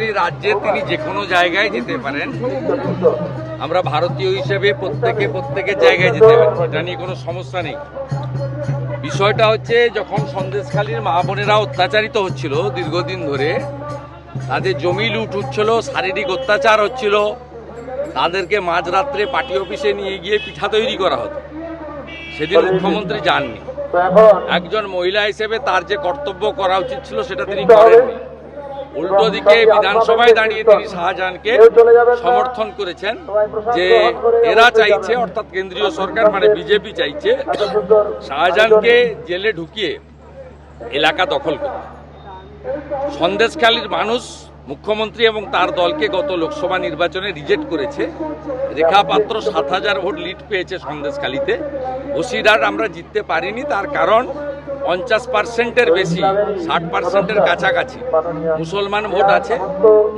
মুখ্যমন্ত্রী রাজ্যে তিনি যে কোনো জায়গায় যেতে পারেন। আমরা ভারতীয় হিসেবে প্রত্যেকের জায়গায় যেতে পারি, এটা নিয়ে কোনো সমস্যা নেই। বিষয়টা হচ্ছে যখন সন্দেশখালীর মা বোনেরা অত্যাচারিত হচ্ছিল দীর্ঘদিন ধরে, তাদের জমি লুট হচ্ছিল, শারীরিক অত্যাচার হচ্ছিল, তাদেরকে মাঝরাত্রে পার্টি অফিসে নিয়ে গিয়ে পিঠা তৈরি করা হতো, সেদিন মুখ্যমন্ত্রী যাননি। একজন মহিলা হিসেবে তার যে কর্তব্য করা উচিত ছিল সেটা তিনি করেননি। উল্টো দিকে বিধানসভায় দাঁড়িয়ে তিনি শাহজাহানকে সমর্থন করেছেন যে এরা চাইছে, অর্থাৎ কেন্দ্রীয় সরকার মানে বিজেপি চাইছে শাহজাহানকে জেলে ঢুকিয়ে এলাকা দখল করতে। সন্দেশখালীর মানুষ মুখ্যমন্ত্রী এবং তার দলকে গত লোকসভা নির্বাচনে রিজেক্ট করেছে। রেখা পাত্র ৭,০০০ ভোট লিড পেয়েছে সন্দেশখালীতে। বসিরহাট আমরা জিততে পারিনি, তার কারণ ৫০%-এর বেশি, ৬০%-এর কাছাকাছি মুসলমান ভোট আছে।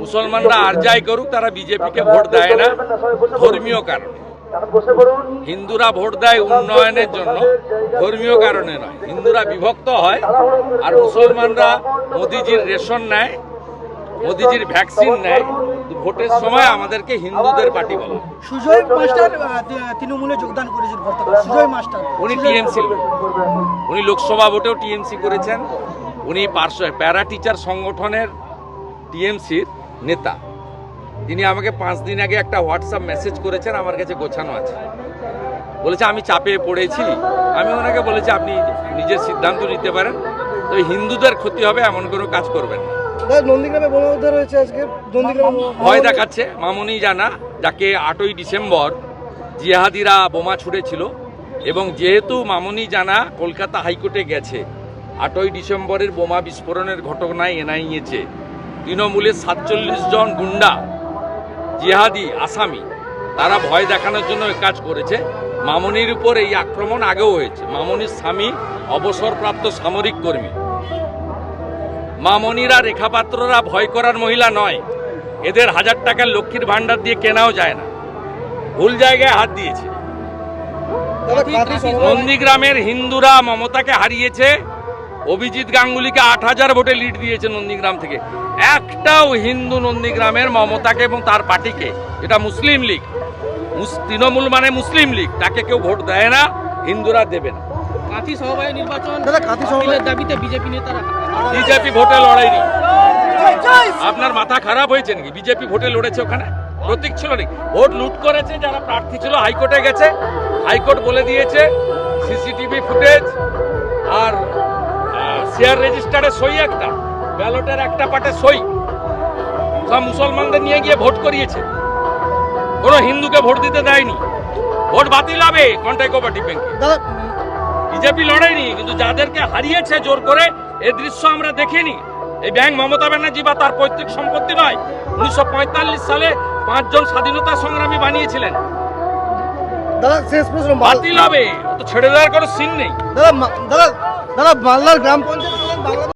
মুসলমানরা আর যাই করুক, তারা বিজেপিকে ভোট দেয় না ধর্মীয় কারণে। হিন্দুরা ভোট দেয় উন্নয়নের জন্য, ধর্মীয় কারণে নয়। হিন্দুরা বিভক্ত হয় আর মুসলমানরা মোদিজির রেশন নেয়, মোদিজির ভ্যাকসিন নেয়। ভোটের সময় আমাদেরকে হিন্দুদের পার্টি বলে। সুজয় মাস্টার তৃণমূলে যোগদান করেছেন, সুজয় মাস্টার উনি টিএমসি, উনি লোকসভা ভোটেও টিএমসি করেছেন। উনি প্যারা টিচার সংগঠনের টিএমসির নেতা। তিনি আমাকে 5 দিন আগে একটা হোয়াটসঅ্যাপ মেসেজ করেছেন, আমার কাছে গোছানো আছে। বলেছে আমি চাপে পড়েছি। আমি ওনাকে বলেছি আপনি নিজের সিদ্ধান্ত নিতে পারেন, তবে হিন্দুদের ক্ষতি হবে এমন কোনো কাজ করবেন না। নন্দীগ্রামে বোমা উদ্ধার হয়েছে আজকে, ভয় দেখাচ্ছে মামনি জানা, যাকে 8ই ডিসেম্বর জিহাদিরা বোমা ছুড়েছিল। এবং যেহেতু মামনি জানা কলকাতা হাইকোর্টে গেছে, 8ই ডিসেম্বরের বোমা বিস্ফোরণের ঘটনায় এনআইএছে তৃণমূলের 47 জন গুন্ডা জিহাদি আসামি, তারা ভয় দেখানোর জন্য এই কাজ করেছে। মামনির উপর এই আক্রমণ আগেও হয়েছে। মামনির স্বামী অবসরপ্রাপ্ত সামরিক কর্মী। মামনিরা, রেখাপাত্ররা ভয় করার মহিলা নয়। এদের 1000 টাকার লক্ষ্মীর ভান্ডার দিয়ে কেনাও যায় না। ভুল জায়গায় হাত দিয়েছে। নন্দীগ্রামের হিন্দুরা মমতাকে হারিয়েছে। অভিজিৎ গাঙ্গুলিকে 8000 ভোটে লিড দিয়েছে নন্দীগ্রাম থেকে। একটাও হিন্দু নন্দীগ্রামের মমতাকে এবং তার পার্টিকে, এটা মুসলিম লীগ, তৃণমূল মানে মুসলিম লীগ, তাকে কেউ ভোট দেয় না, হিন্দুরা দেবে না। কাঁথি সমবায় নির্বাচন দাবিতে বিজেপি নেতারা, বিজেপি ভোটে লড়াইনি। আপনার মাথা খারাপ হয়েছে নাকি? বিজেপি ভোটে লড়েছে, ওখানে প্রতীক ছিল নাকি? ভোট লুট করেছে যারা প্রার্থী ছিল, হাইকোর্টে গেছে, হাইকোর্ট বলে দিয়েছে সিসিটিভি ফুটেজ আর শেয়ার রেজিস্টারে সই, একটা ব্যালটের একটা পাটে সই, সব মুসলমানদের নিয়ে গিয়ে ভোট করিয়েছে। কোনো হিন্দুকে ভোট দিতে দেয়নি। ভোট বাতিল হবে কন্টাই কোঅপারেটিভ ব্যাংকে। বিজেপি লড়াইনি, কিন্তু যাদেরকে হারিয়েছে জোর করে, এই দৃশ্য আমরা দেখিনি। এই ব্যাংক মমতা ব্যানার্জি বা তার পৈতৃক সম্পত্তি নয়। 1945 সালে 5 জন স্বাধীনতা সংগ্রামী বানিয়েছিলেন। দাদা শেষ প্রশ্ন, বাতিল হবে, তো ছেড়ে দেওয়ার কোনো সিন নেই। দাদা মালদার গ্রাম পঞ্চায়েত